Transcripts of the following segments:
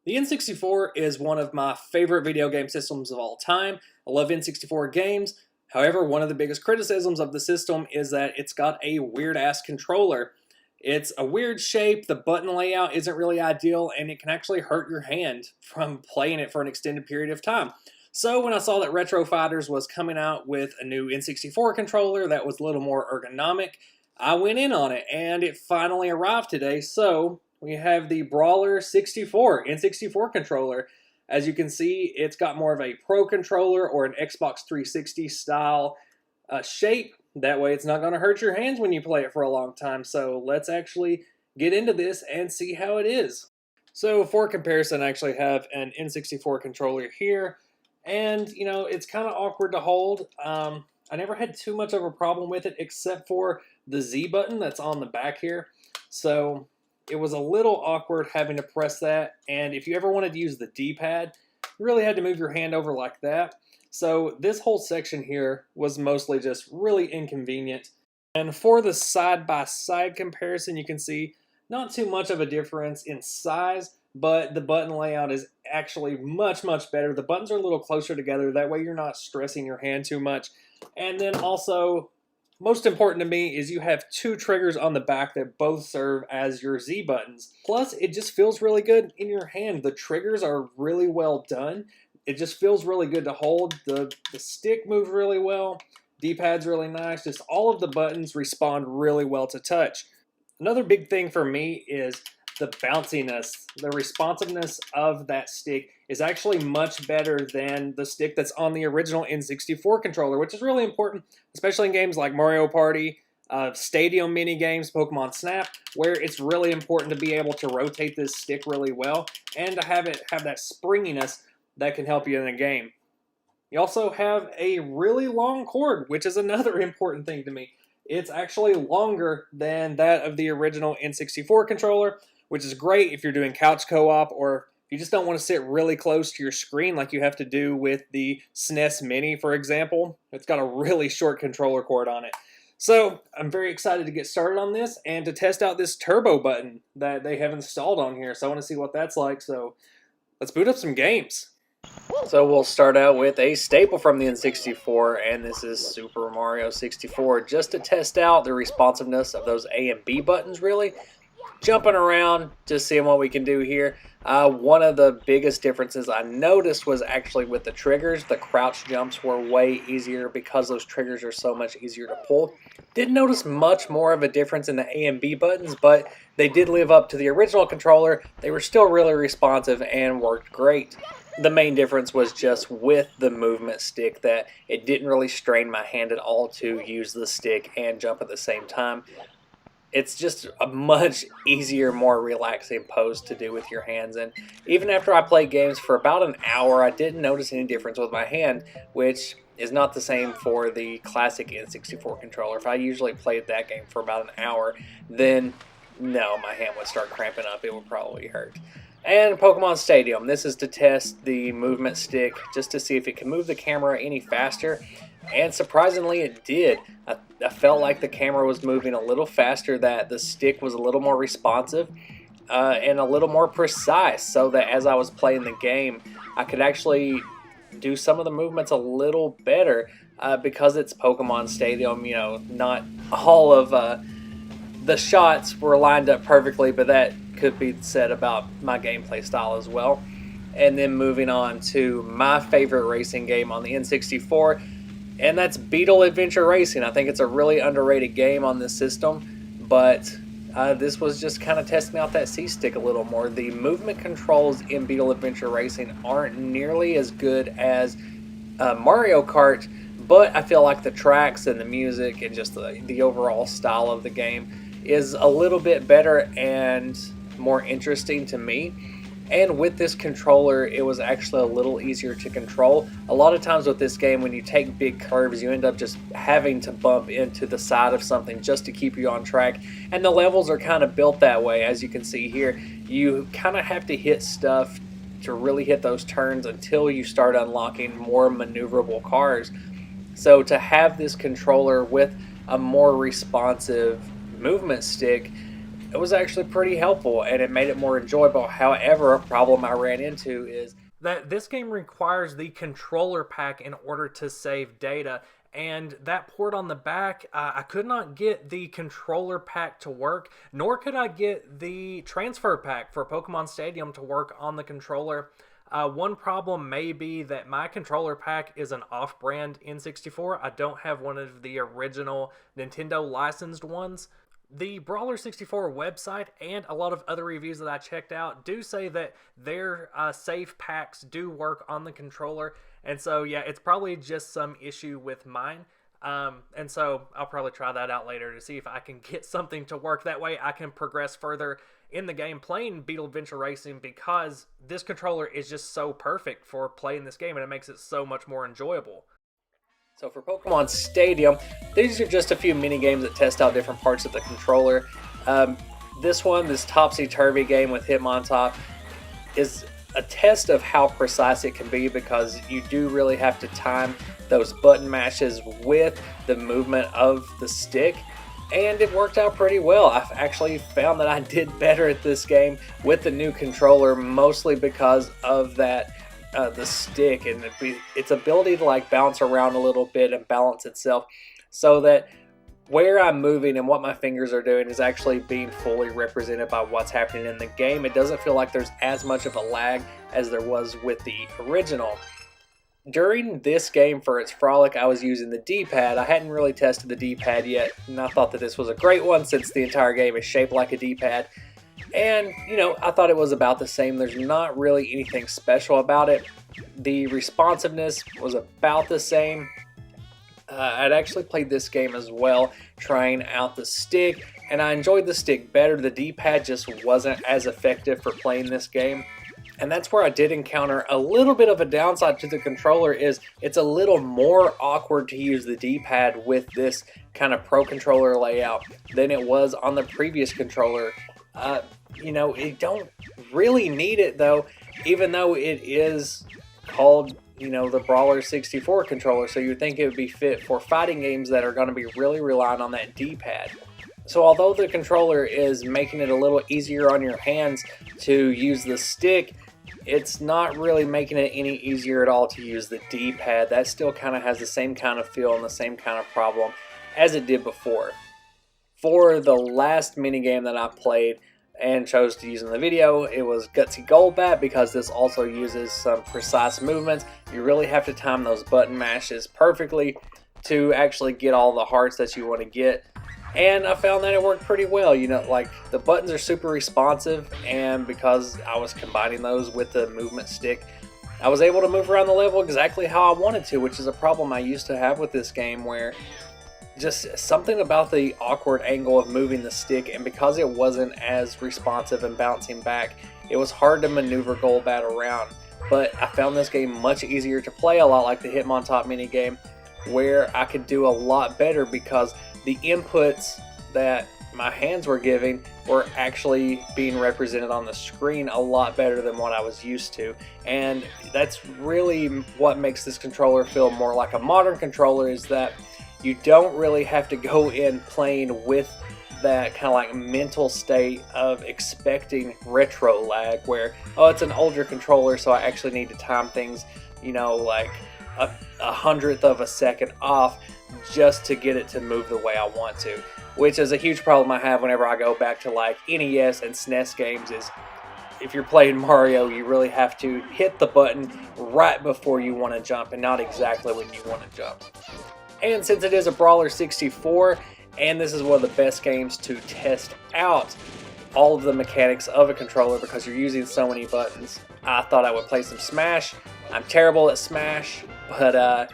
The N64 is one of my favorite video game systems of all time. I love N64 games. However, one of the biggest criticisms of the system is that it's got a weird-ass controller. It's a weird shape, the button layout isn't really ideal, and it can actually hurt your hand from playing it for an extended period of time. So when I saw that Retro Fighters was coming out with a new N64 controller that was a little more ergonomic, I went in on it, and it finally arrived today. So we have the Brawler64 N64 controller. As you can see, it's got more of a Pro controller or an Xbox 360 style shape. That way it's not going to hurt your hands when you play it for a long time. So let's actually get into this and see how it is. So for comparison, I actually have an N64 controller here. And, you know, it's kind of awkward to hold. I never had too much of a problem with it except for the Z button that's on the back here. So it was a little awkward having to press that, and if you ever wanted to use the D-pad, you really had to move your hand over like that. So this whole section here was mostly just really inconvenient. And for the side-by-side comparison, you can see not too much of a difference in size, but the button layout is actually much better. The buttons are a little closer together, that way you're not stressing your hand too much. And then also, most important to me is you have two triggers on the back that both serve as your Z buttons. Plus, it just feels really good in your hand. The triggers are really well done. It just feels really good to hold. The stick moves really well. D-pad's really nice. Just all of the buttons respond really well to touch. Another big thing for me is the bounciness. The responsiveness of that stick is actually much better than the stick that's on the original N64 controller, which is really important, especially in games like Mario Party, stadium mini games, Pokemon Snap, where it's really important to be able to rotate this stick really well and to have it have that springiness that can help you in a game. You also have a really long cord, which is another important thing to me. It's actually longer than that of the original N64 controller, which is great if you're doing couch co-op or if you just don't want to sit really close to your screen like you have to do with the SNES Mini, for example. It's got a really short controller cord on it. So I'm very excited to get started on this and to test out this turbo button that they have installed on here. So I want to see what that's like. So let's boot up some games. So we'll start out with a staple from the N64, and this is Super Mario 64, just to test out the responsiveness of those A and B buttons, really. Jumping around, just seeing what we can do here. One of the biggest differences I noticed was actually with the triggers. The crouch jumps were way easier because those triggers are so much easier to pull. Didn't notice much more of a difference in the A and B buttons, but they did live up to the original controller. They were still really responsive and worked great. The main difference was just with the movement stick, that it didn't really strain my hand at all to use the stick and jump at the same time. It's just a much easier, more relaxing pose to do with your hands. And even after I played games for about an hour, I didn't notice any difference with my hand, which is not the same for the classic N64 controller. If I usually played that game for about an hour, then no, my hand would start cramping up. It would probably hurt. And Pokemon Stadium. This is to test the movement stick, just to see if it can move the camera any faster. And surprisingly, it did. I felt like the camera was moving a little faster, that the stick was a little more responsive and a little more precise, so that as I was playing the game, I could actually do some of the movements a little better because it's Pokemon Stadium. You know, not all of the shots were lined up perfectly, but that could be said about my gameplay style as well. And then moving on to my favorite racing game on the N64, and that's Beetle Adventure Racing. I think it's a really underrated game on this system, but this was just kind of testing out that C-stick a little more. The movement controls in Beetle Adventure Racing aren't nearly as good as Mario Kart, but I feel like the tracks and the music and just the overall style of the game is a little bit better and more interesting to me. And with this controller, it was actually a little easier to control. A lot of times with this game, when you take big curves, you end up just having to bump into the side of something just to keep you on track. And the levels are kind of built that way. As you can see here, you kind of have to hit stuff to really hit those turns until you start unlocking more maneuverable cars. So to have this controller with a more responsive movement stick it was actually pretty helpful and it made it more enjoyable. However, a problem I ran into is that this game requires the controller pack in order to save data, and that port on the back, I could not get the controller pack to work, nor could I get the transfer pack for Pokemon Stadium to work on the controller. One problem may be that my controller pack is an off-brand N64. I don't have one of the original Nintendo licensed ones. The Brawler64 website and a lot of other reviews that I checked out do say that their safe packs do work on the controller, and so yeah, it's probably just some issue with mine. And so I'll probably try that out later to see if I can get something to work. That way I can progress further in the game playing Beetle Adventure Racing, because this controller is just so perfect for playing this game and it makes it so much more enjoyable. So for Pokemon Stadium, these are just a few mini games that test out different parts of the controller. This Topsy-Turvy game with Hitmontop is a test of how precise it can be, because you do really have to time those button mashes with the movement of the stick, and it worked out pretty well. I've actually found that I did better at this game with the new controller, mostly because of that the stick and its ability to like bounce around a little bit and balance itself, so that where I'm moving and what my fingers are doing is actually being fully represented by what's happening in the game. It doesn't feel like there's as much of a lag as there was with the original. During this game, for its frolic, I was using the D-pad. I hadn't really tested the D-pad yet, and I thought that this was a great one since the entire game is shaped like a D-pad. And, you know, I thought it was about the same. There's not really anything special about it. The responsiveness was about the same. I'd actually played this game as well, trying out the stick, and I enjoyed the stick better. The D-pad just wasn't as effective for playing this game. And that's where I did encounter a little bit of a downside to the controller, is it's a little more awkward to use the D-pad with this kind of Pro Controller layout than it was on the previous controller. You know, you don't really need it though, even though it is called, you know, the Brawler64 controller, so you would think it would be fit for fighting games that are going to be really relying on that D-pad. So although the controller is making it a little easier on your hands to use the stick, it's not really making it any easier at all to use the D-pad. That still kind of has the same kind of feel and the same kind of problem as it did before. For the last minigame that I played and chose to use in the video, it was Gutsy Golbat, because this also uses some precise movements. You really have to time those button mashes perfectly to actually get all the hearts that you want to get. And I found that it worked pretty well. You know, like, the buttons are super responsive, and because I was combining those with the movement stick, I was able to move around the level exactly how I wanted to, which is a problem I used to have with this game, where just something about the awkward angle of moving the stick, and because it wasn't as responsive and bouncing back, it was hard to maneuver Golbat around. But I found this game much easier to play, a lot like the Hitmontop minigame, where I could do a lot better because the inputs that my hands were giving were actually being represented on the screen a lot better than what I was used to. And that's really what makes this controller feel more like a modern controller, is that you don't really have to go in playing with that kind of like mental state of expecting retro lag, where, oh, it's an older controller, so I actually need to time things, you know, like a 100th of a second off just to get it to move the way I want to, which is a huge problem I have whenever I go back to like NES and SNES games. Is if you're playing Mario, you really have to hit the button right before you want to jump and not exactly when you want to jump. And since it is a Brawler64, and this is one of the best games to test out all of the mechanics of a controller because you're using so many buttons, I thought I would play some Smash. I'm terrible at Smash, but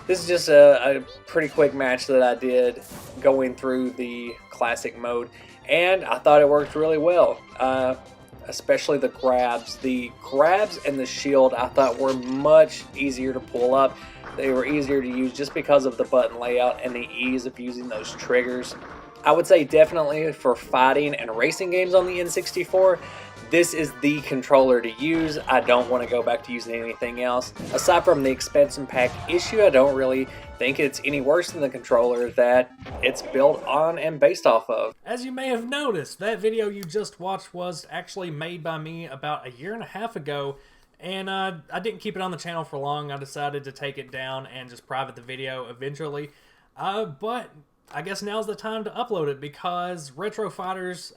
this is just a pretty quick match that I did going through the classic mode, and I thought it worked really well, especially the grabs. The grabs and the shield I thought were much easier to pull up. They were easier to use just because of the button layout and the ease of using those triggers. I would say definitely for fighting and racing games on the N64, This is the controller to use. I don't want to go back to using anything else. Aside from the expansion pack issue, I don't really think it's any worse than the controller that it's built on and based off of. As you may have noticed, that video you just watched was actually made by me about 1.5 years ago, and I didn't keep it on the channel for long. I decided to take it down and just private the video eventually. But I guess now's the time to upload it because Retro Fighters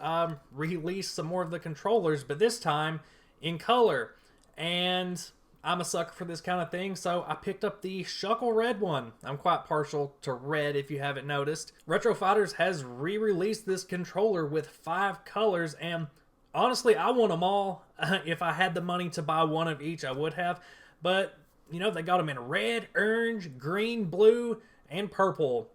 released some more of the controllers, but this time in color. And I'm a sucker for this kind of thing, so I picked up the Shuckle Red one. I'm quite partial to red if you haven't noticed. Retro Fighters has re-released this controller with 5 colors, and honestly, I want them all. If I had the money to buy one of each, I would have. But, you know, they got them in red, orange, green, blue, and purple.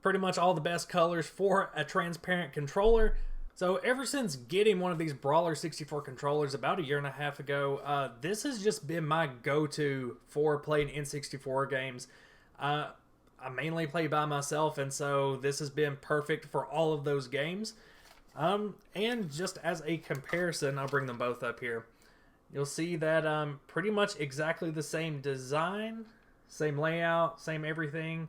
Pretty much all the best colors for a transparent controller. So ever since getting one of these Brawler64 controllers about 1.5 years ago, this has just been my go-to for playing N64 games. I mainly play by myself, and so this has been perfect for all of those games. And just as a comparison, I'll bring them both up here. You'll see that pretty much exactly the same design, same layout, same everything.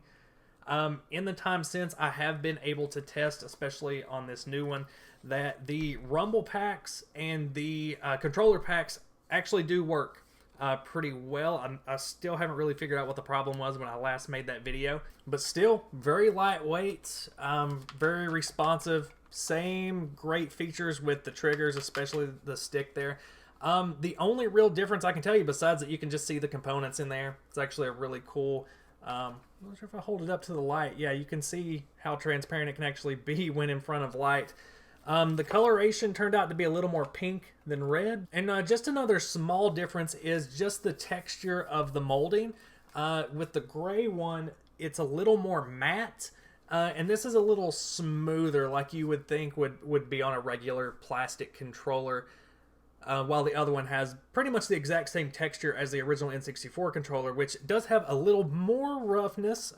In the time since, I have been able to test, especially on this new one, that the rumble packs and the controller packs actually do work pretty well. I still haven't really figured out what the problem was when I last made that video, but still very lightweight, very responsive, same great features with the triggers, especially the stick there. The only real difference I can tell you, besides that you can just see the components in there, it's actually a really cool... I'm not sure if I hold it up to the light. Yeah, you can see how transparent it can actually be when in front of light. The coloration turned out to be a little more pink than red. And just another small difference is just the texture of the molding. With the gray one, it's a little more matte. And this is a little smoother, like you would think would be on a regular plastic controller. While the other one has pretty much the exact same texture as the original N64 controller, which does have a little more roughness.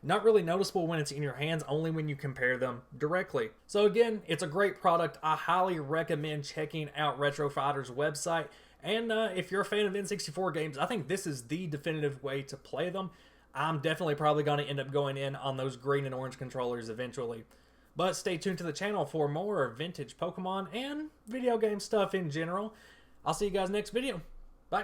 Not really noticeable when it's in your hands, only when you compare them directly. So again, it's a great product. I highly recommend checking out Retro Fighters' website. And if you're a fan of N64 games, I think this is the definitive way to play them. I'm definitely probably going to end up going in on those green and orange controllers eventually. But stay tuned to the channel for more vintage Pokemon and video game stuff in general. I'll see you guys next video. Bye.